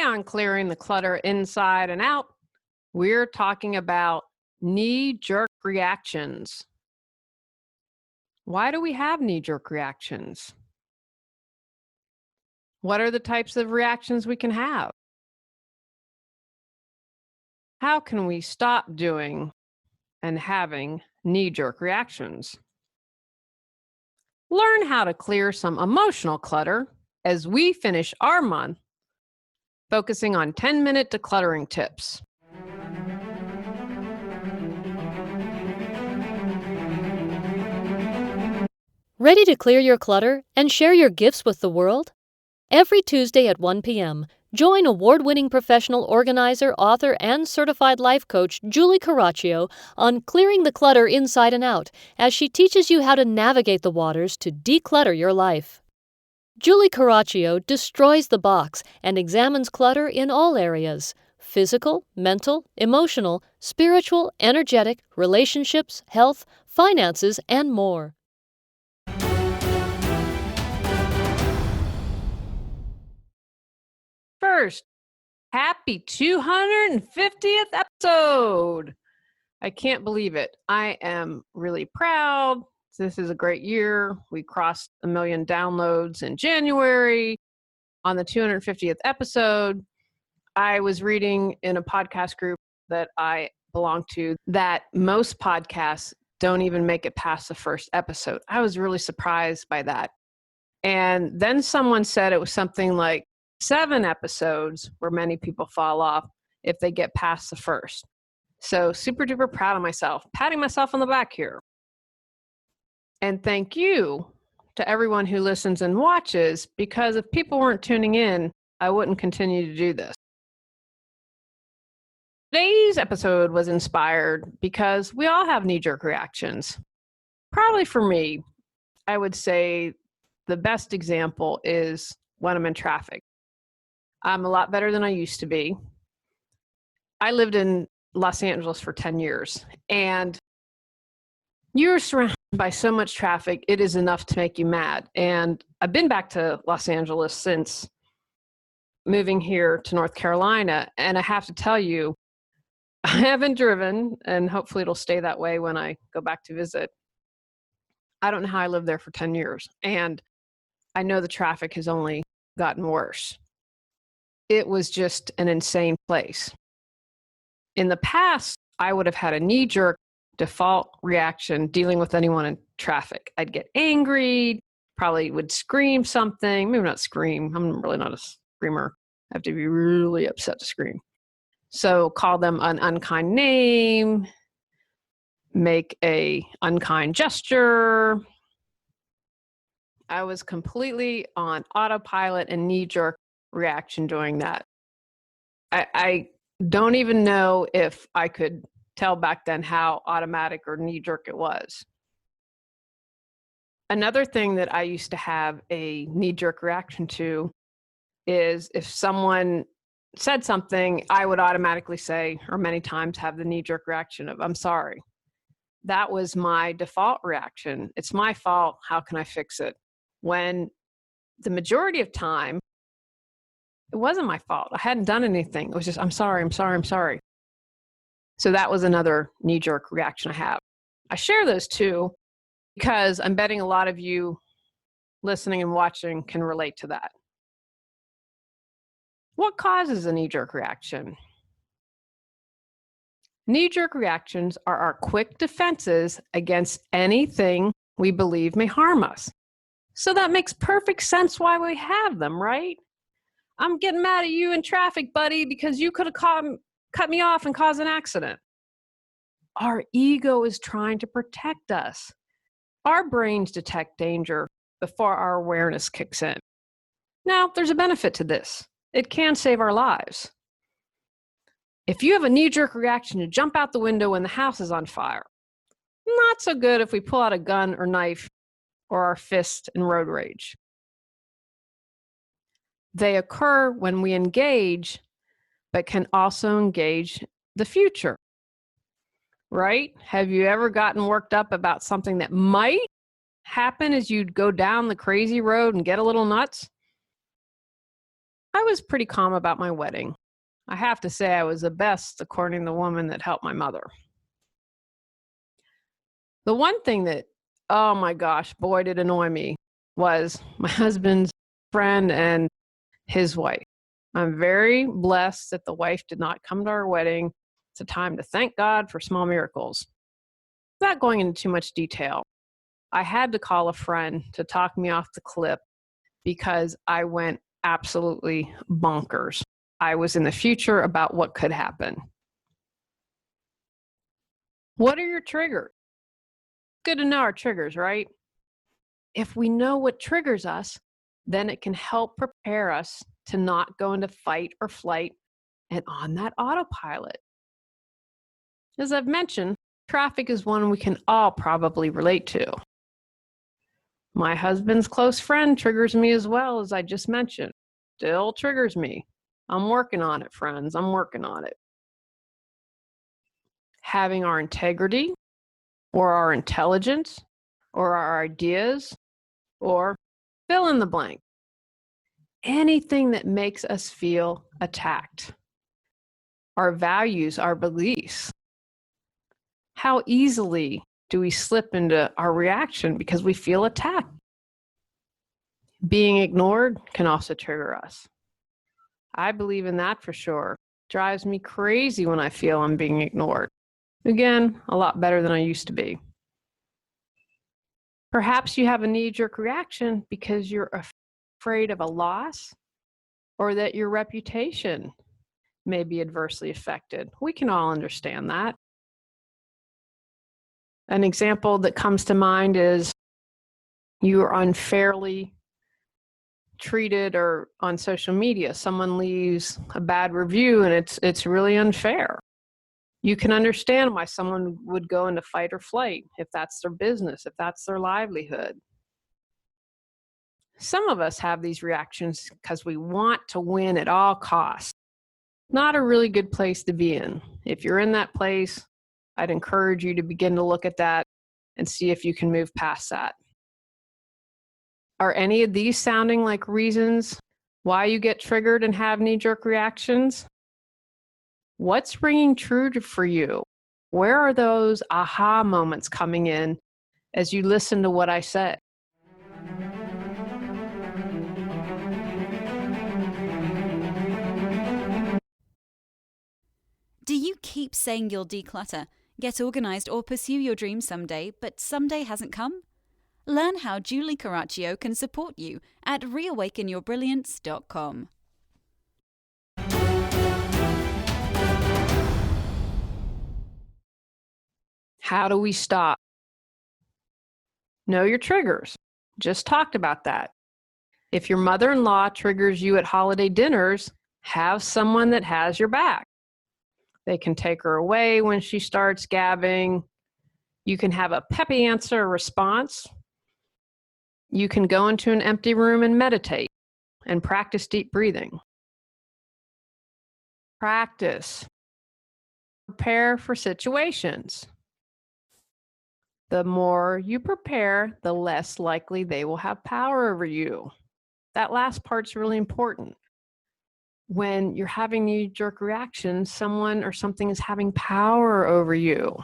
on Clearing the Clutter Inside and Out, we're talking about knee-jerk reactions. Why do we have knee-jerk reactions? What are the types of reactions we can have? How can we stop doing and having knee-jerk reactions? Learn how to clear some emotional clutter as we finish our month focusing on 10-minute decluttering tips. Ready to clear your clutter and share your gifts with the world? Every Tuesday at 1 p.m., join award-winning professional organizer, author, and certified life coach Julie Coraccio on Clearing the Clutter Inside and Out as she teaches you how to navigate the waters to declutter your life. Julie Coraccio destroys the box and examines clutter in all areas: physical, mental, emotional, spiritual, energetic, relationships, health, finances, and more. First, happy 250th episode. I can't believe it. I am really proud. This is a great year. We crossed 1 million downloads in January. On the 250th episode, I was reading in a podcast group that I belong to that most podcasts don't even make it past the first episode. I was really surprised by that. And then someone said it was something like 7 episodes where many people fall off if they get past the first. So super duper proud of myself, patting myself on the back here. And thank you to everyone who listens and watches, because if people weren't tuning in, I wouldn't continue to do this. Today's episode was inspired because we all have knee-jerk reactions. Probably for me, I would say the best example is when I'm in traffic. I'm a lot better than I used to be. I lived in Los Angeles for 10 years, and you're surrounded by so much traffic, it is enough to make you mad. And I've been back to Los Angeles since moving here to North Carolina, and I have to tell you, I haven't driven, and hopefully it'll stay that way when I go back to visit. I don't know how I lived there for 10 years, and I know the traffic has only gotten worse. It was just an insane place. In the past, I would have had a knee-jerk default reaction dealing with anyone in traffic. I'd get angry, probably would scream something, maybe not scream. I'm really not a screamer. I have to be really upset to scream. So call them an unkind name, make a unkind gesture. I was completely on autopilot and knee-jerk reaction doing that. I don't even know if I could tell back then how automatic or knee-jerk it was. Another thing that I used to have a knee-jerk reaction to is if someone said something, I would automatically say, or many times have the knee-jerk reaction of, I'm sorry. That was my default reaction. It's my fault. How can I fix it? When the majority of time, it wasn't my fault. I hadn't done anything. It was just, I'm sorry, I'm sorry, I'm sorry. So that was another knee-jerk reaction I have. I share those two because I'm betting a lot of you listening and watching can relate to that. What causes a knee-jerk reaction? Knee-jerk reactions are our quick defenses against anything we believe may harm us. So that makes perfect sense why we have them, right? I'm getting mad at you in traffic, buddy, because you could have cut me off and caused an accident. Our ego is trying to protect us. Our brains detect danger before our awareness kicks in. Now, there's a benefit to this. It can save our lives. If you have a knee-jerk reaction to jump out the window when the house is on fire, not so good if we pull out a gun or knife or our fist in road rage. They occur when we engage, but can also engage the future, right? Have you ever gotten worked up about something that might happen as you go down the crazy road and get a little nuts? I was pretty calm about my wedding. I have to say I was the best according to the woman that helped my mother. The one thing that, oh my gosh, boy, did annoy me was my husband's friend and his wife. I'm very blessed that the wife did not come to our wedding. It's a time to thank God for small miracles. Without going into too much detail, I had to call a friend to talk me off the cliff because I went absolutely bonkers. I was in the future about what could happen. What are your triggers? Good to know our triggers, right? If we know what triggers us, then it can help prepare us to not go into fight or flight and on that autopilot. As I've mentioned, traffic is one we can all probably relate to. My husband's close friend triggers me as well, as I just mentioned. Still triggers me. I'm working on it, friends. I'm working on it. Having our integrity or our intelligence or our ideas or fill in the blank. Anything that makes us feel attacked. Our values, our beliefs. How easily do we slip into our reaction because we feel attacked? Being ignored can also trigger us. I believe in that for sure. Drives me crazy when I feel I'm being ignored. Again, a lot better than I used to be. Perhaps you have a knee-jerk reaction because you're afraid of a loss or that your reputation may be adversely affected. We can all understand that. An example that comes to mind is you are unfairly treated or on social media, someone leaves a bad review and it's really unfair. You can understand why someone would go into fight or flight if that's their business, if that's their livelihood. Some of us have these reactions because we want to win at all costs. Not a really good place to be in. If you're in that place, I'd encourage you to begin to look at that and see if you can move past that. Are any of these sounding like reasons why you get triggered and have knee-jerk reactions? What's ringing true for you? Where are those aha moments coming in as you listen to what I said? Do you keep saying you'll declutter, get organized, or pursue your dreams someday, but someday hasn't come? Learn how Julie Coraccio can support you at reawakenyourbrilliance.com. How do we stop? Know your triggers. Just talked about that. If your mother-in-law triggers you at holiday dinners, have someone that has your back. They can take her away when she starts gabbing. You can have a peppy answer or response. You can go into an empty room and meditate and practice deep breathing. Practice. Prepare for situations. The more you prepare, the less likely they will have power over you. That last part's really important. When you're having knee-jerk reactions, someone or something is having power over you.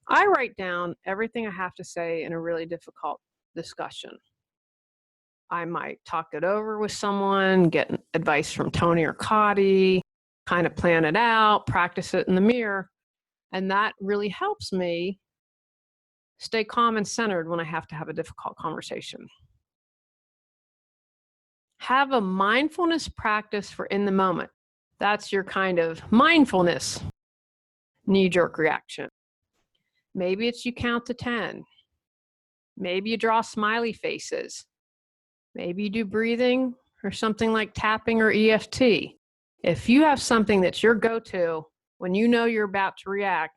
I write down everything I have to say in a really difficult discussion. I might talk it over with someone, get advice from Tony or Cotty, kind of plan it out, practice it in the mirror, and that really helps me stay calm and centered when I have to have a difficult conversation. Have a mindfulness practice for in the moment. That's your kind of mindfulness knee-jerk reaction. Maybe it's you count to 10. Maybe you draw smiley faces. Maybe you do breathing or something like tapping or EFT. If you have something that's your go-to when you know you're about to react,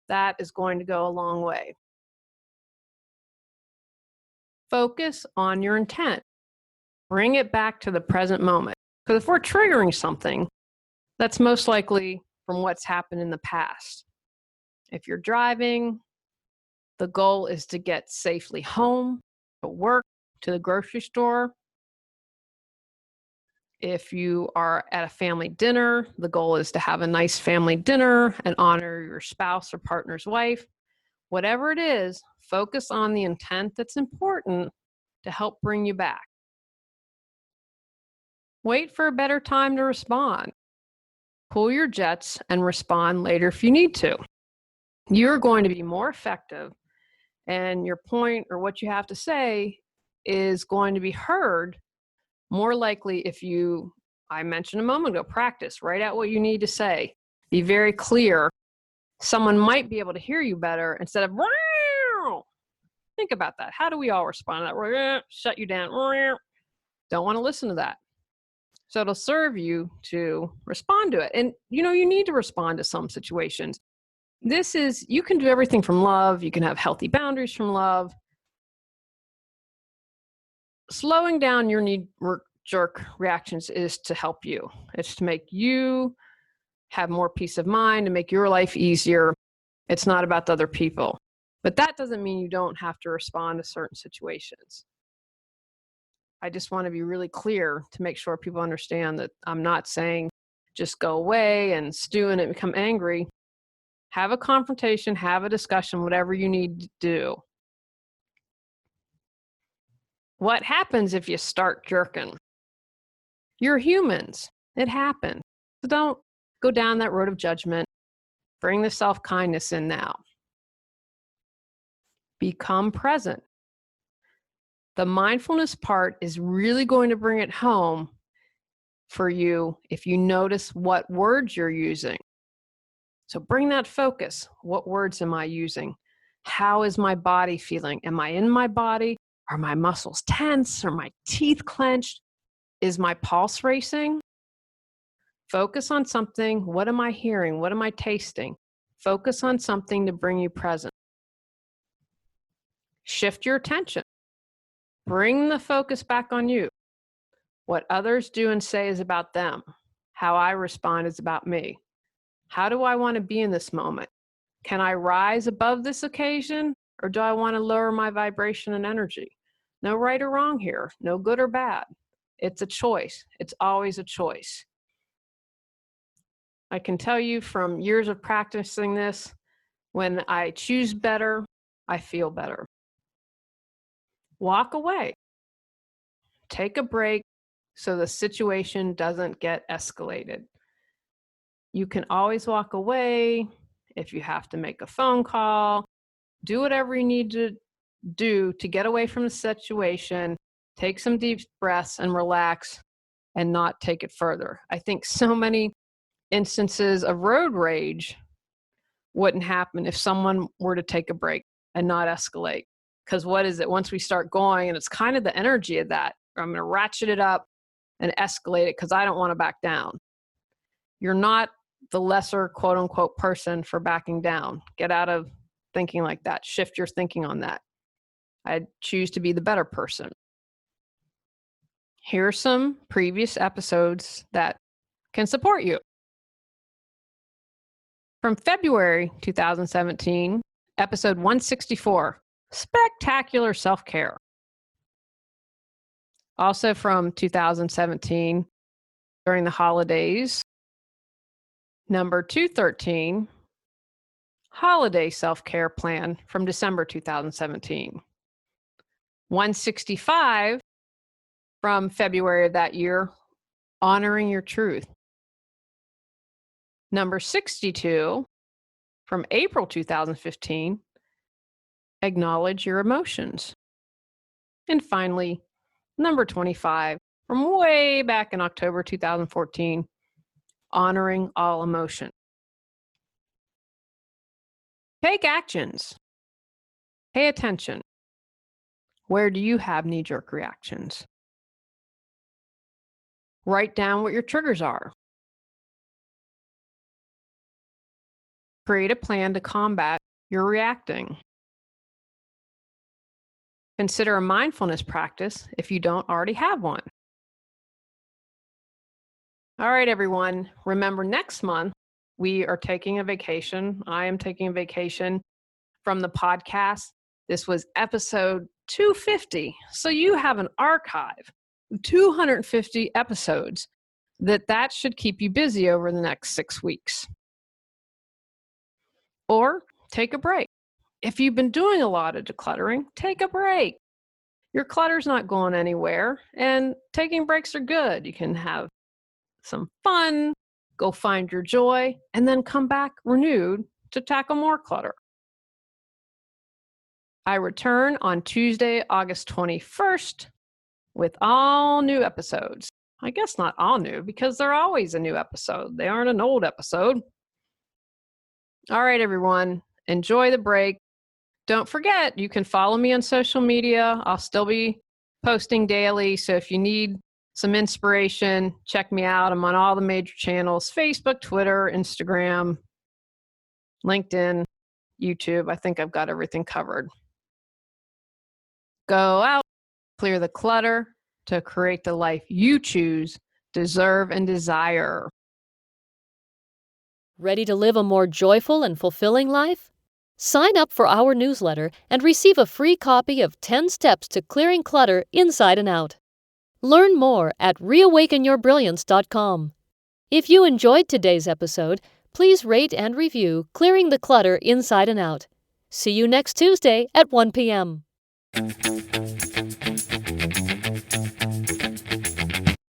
that is going to go a long way. Focus on your intent. Bring it back to the present moment. Because if we're triggering something, that's most likely from what's happened in the past. If you're driving, the goal is to get safely home, to work, to the grocery store. If you are at a family dinner, the goal is to have a nice family dinner and honor your spouse or partner's wife. Whatever it is, focus on the intent that's important to help bring you back. Wait for a better time to respond. Cool your jets and respond later if you need to. You're going to be more effective, and your point or what you have to say is going to be heard more likely if you, I mentioned a moment ago, practice, write out what you need to say. Be very clear. Someone might be able to hear you better instead of, "Meow." Think about that. How do we all respond to that? Shut you down. Don't want to listen to that. So it'll serve you to respond to it. And you need to respond to some situations. You can do everything from love. You can have healthy boundaries from love. Slowing down your knee-jerk reactions is to help you. It's to make you have more peace of mind and make your life easier. It's not about the other people. But that doesn't mean you don't have to respond to certain situations. I just want to be really clear to make sure people understand that I'm not saying just go away and stew in it and become angry. Have a confrontation, have a discussion, whatever you need to do. What happens if you start jerking? You're humans. It happens. So don't go down that road of judgment. Bring the self-kindness in now. Become present. The mindfulness part is really going to bring it home for you if you notice what words you're using. So bring that focus. What words am I using? How is my body feeling? Am I in my body? Are my muscles tense? Are my teeth clenched? Is my pulse racing? Focus on something. What am I hearing? What am I tasting? Focus on something to bring you present. Shift your attention. Bring the focus back on you. What others do and say is about them. How I respond is about me. How do I want to be in this moment? Can I rise above this occasion, or do I want to lower my vibration and energy? No right or wrong here. No good or bad. It's a choice. It's always a choice. I can tell you from years of practicing this, when I choose better, I feel better. Walk away. Take a break so the situation doesn't get escalated. You can always walk away if you have to make a phone call. Do whatever you need to do to get away from the situation. Take some deep breaths and relax and not take it further. I think so many instances of road rage wouldn't happen if someone were to take a break and not escalate. Because what is it? Once we start going, and it's kind of the energy of that, I'm going to ratchet it up and escalate it because I don't want to back down. You're not the lesser quote unquote person for backing down. Get out of thinking like that. Shift your thinking on that. I choose to be the better person. Here are some previous episodes that can support you. From February 2017, episode 164, Spectacular Self-Care. Also from 2017, during the holidays, number 213, Holiday Self-Care Plan from December 2017. 165 from February of that year, Honoring Your Truth. Number 62 from April 2015, Acknowledge Your Emotions. And finally, number 25 from way back in October 2014, Honoring All Emotion. Take actions. Pay attention. Where do you have knee-jerk reactions? Write down what your triggers are. Create a plan to combat your reacting. Consider a mindfulness practice if you don't already have one. All right, everyone. Remember, next month, we are taking a vacation. I am taking a vacation from the podcast. This was episode 250. So you have an archive 250 episodes, that should keep you busy over the next 6 weeks. Or take a break. If you've been doing a lot of decluttering, take a break. Your clutter's not going anywhere, and taking breaks are good. You can have some fun, go find your joy, and then come back renewed to tackle more clutter. I return on Tuesday, August 21st with all new episodes. I guess not all new, because they're always a new episode. They aren't an old episode. All right, everyone, enjoy the break. Don't forget, you can follow me on social media. I'll still be posting daily, so if you need some inspiration, check me out. I'm on all the major channels: Facebook, Twitter, Instagram, LinkedIn, YouTube. I think I've got everything covered. Go out, clear the clutter to create the life you choose, deserve, and desire. Ready to live a more joyful and fulfilling life? Sign up for our newsletter and receive a free copy of 10 Steps to Clearing Clutter Inside and Out. Learn more at reawakenyourbrilliance.com. If you enjoyed today's episode, please rate and review Clearing the Clutter Inside and Out. See you next Tuesday at 1 p.m.